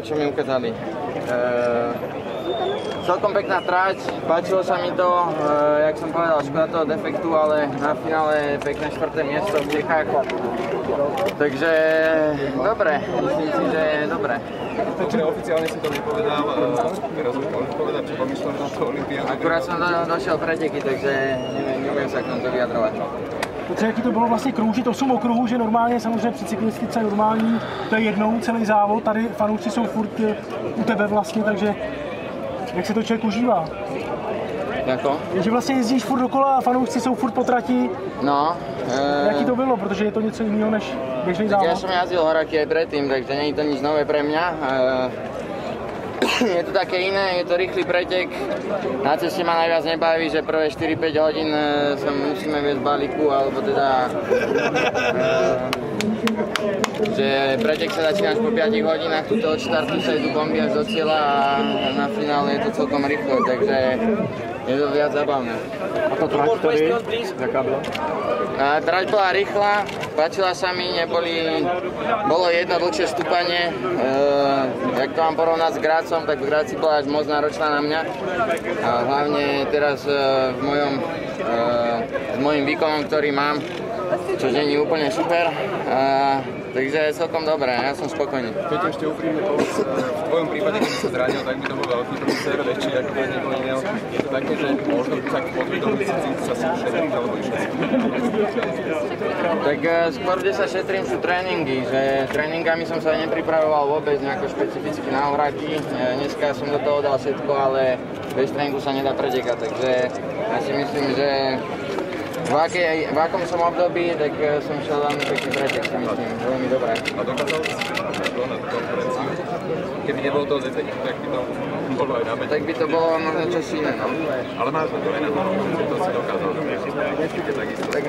Čo mi ukázali? Celkom pekná trať, páčilo sa mi to, jak som povedal, škoda toho defektu, ale na finále pekné 4. miesto v Čechách. Takže dobre, myslím si, že je dobre. Dobre, oficiálne si to nepovedal, teraz už môžeš povedať, čo pomyšľaš na to olympiádu. Akurát som došiel preteky, takže neviem sa k tomu vyjadrovať. Petře, jaký to bylo vlastně kroužit 8 okruhů, že normálně samozřejmě při cyklistice normální, to je jednou celý závod, tady fanoušci jsou furt u tebe vlastně, takže jak se to člověk užívá? Jako? Že vlastně jezdíš furt dokola a fanoušci jsou furt po trati. No. Jaký to bylo, protože je to něco jiného než běžný závod? Ja som jazdil horáky aj predtým, takže nie je to nič nové pre mňa. Je to také iné, je to rýchly pretek. Na ceste ma najviac nebaví, že prvé 4-5 hodín sa musíme viesť balíku, alebo teda že pretek sa začína až po 5 hodinách, tuto od štartu sa idú bomby až do cieľa a na finále je to celkom rýchlo, takže je to viac zabavné. A to trať tady, jaká byla? Trať bola rýchla, páčila sa mi, bolo jedno dlhšie stúpanie. Jak to mám porovnať s Grácom, tak v Gráci bola až moc náročná na mňa. A hlavne teraz s mojím výkonom, ktorý mám, čo nie je úplne super. Takže celkom dobré, ja som spokojný. Peťo, ešte úprimne povedz, v tvojom prípade, keď si sa zranil, tak by to bol veľký prúser, väčší ako by niekto iný. Je to také, že možno tak podvedomí sa si šetriť, alebo išlo si? Tak skôr, kde sa šetrím, sú tréningy, že tréningami som sa nepripravoval vôbec nejako špecificky na horáky. Dneska som do toho dal všetko, ale bez tréningu sa nedá pretekať, takže ja si myslím, že v akom som období, tak som šiel veľmi pekný pretek, si myslím, veľmi dobré. A dokázal si na tú konferenciu? Keby nebol to defekt, tak by to bolo aj na mene. Tak by to bolo možno čosi iné, no. Ale máš to aj na to, že to si dokázal. Tak